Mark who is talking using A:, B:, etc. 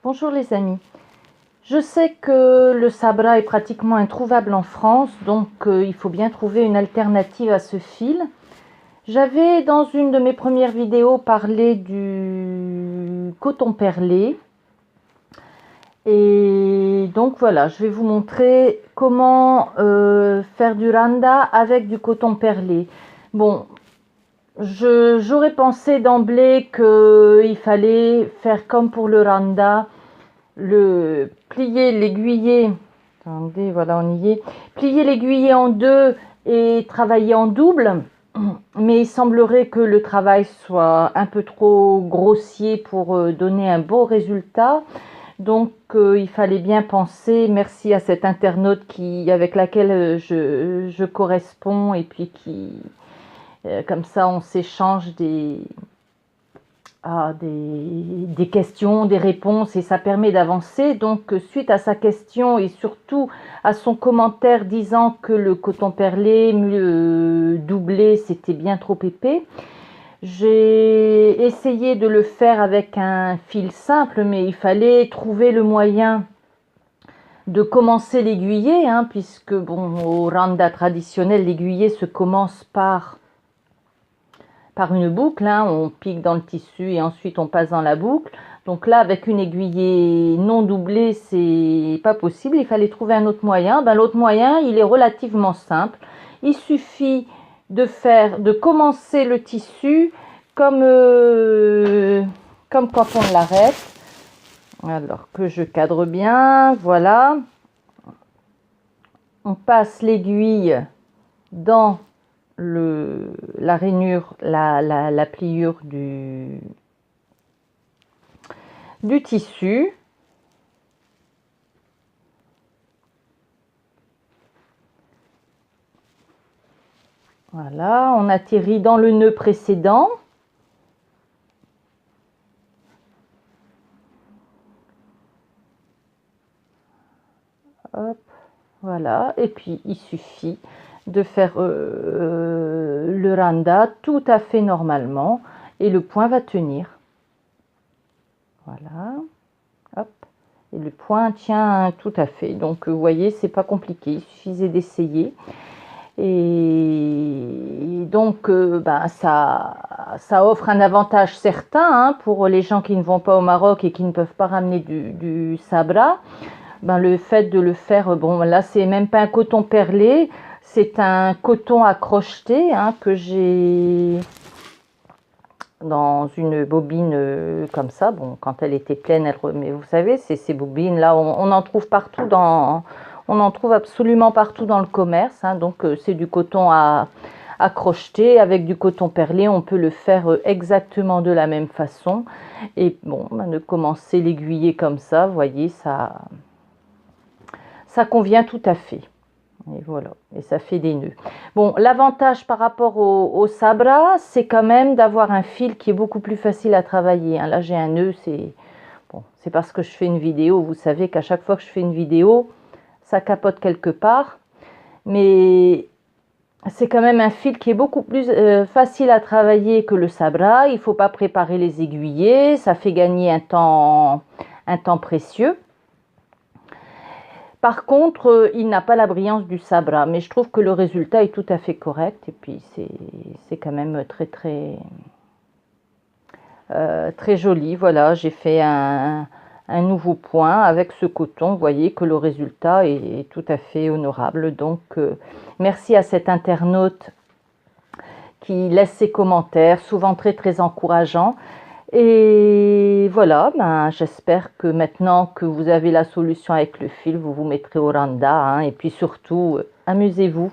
A: Bonjour les amis. Je sais que le sabra est pratiquement introuvable en France, donc il faut bien trouver une alternative à ce fil. J'avais dans une de mes premières vidéos parlé du coton perlé. Et donc voilà, je vais vous montrer comment faire du randa avec du coton perlé. Bon, j'aurais pensé d'emblée qu'il fallait faire comme pour le randa, plier l'aiguiller, attendez, voilà, on y est, plier l'aiguiller en deux et travailler en double, mais il semblerait que le travail soit un peu trop grossier pour donner un beau résultat. Donc il fallait bien penser, merci à cette internaute avec laquelle je corresponds, et puis comme ça on s'échange des questions, des réponses, et ça permet d'avancer. Donc suite à sa question et surtout à son commentaire disant que le coton perlé doublé c'était bien trop épais, j'ai essayé de le faire avec un fil simple, mais il fallait trouver le moyen de commencer l'aiguiller, puisque bon, au randa traditionnel, l'aiguiller se commence par une boucle, on pique dans le tissu et ensuite on passe dans la boucle. Donc là, avec une aiguillée non doublée, c'est pas possible, il fallait trouver un autre moyen. L'autre moyen, il est relativement simple. Il suffit de commencer le tissu comme quand on l'arrête. Alors que je cadre bien, voilà. On passe l'aiguille dans la rainure, la pliure du tissu. Voilà, on atterrit dans le nœud précédent. Hop, voilà, et puis il suffit de faire le randa tout à fait normalement et le point va tenir. Voilà, hop, et le point tient tout à fait. Donc vous voyez, c'est pas compliqué, il suffisait d'essayer. Et donc ça offre un avantage certain pour les gens qui ne vont pas au Maroc et qui ne peuvent pas ramener du sabra. Le fait de le faire, bon là c'est même pas un coton perlé, c'est un coton à crocheter que j'ai dans une bobine comme ça. Bon, quand elle était pleine, mais vous savez, c'est ces bobines là, on en trouve partout on en trouve absolument partout dans le commerce. Donc c'est du coton à crocheter. Avec du coton perlé, on peut le faire exactement de la même façon. Et bon, de commencer l'aiguiller comme ça, vous voyez, ça convient tout à fait. Et voilà, et ça fait des nœuds. Bon, l'avantage par rapport au sabra, c'est quand même d'avoir un fil qui est beaucoup plus facile à travailler. Là, j'ai un nœud, c'est parce que je fais une vidéo. Vous savez qu'à chaque fois que je fais une vidéo, ça capote quelque part. Mais c'est quand même un fil qui est beaucoup plus facile à travailler que le sabra. Il ne faut pas préparer les aiguillés, ça fait gagner un temps précieux. Par contre, il n'a pas la brillance du sabra, mais je trouve que le résultat est tout à fait correct. Et puis, c'est quand même très, très, très joli. Voilà, j'ai fait un nouveau point avec ce coton. Vous voyez que le résultat est tout à fait honorable. Donc, merci à cet internaute qui laisse ses commentaires, souvent très, très encourageants. Et voilà, j'espère que maintenant que vous avez la solution avec le fil, vous vous mettrez au randa, et puis surtout, amusez-vous.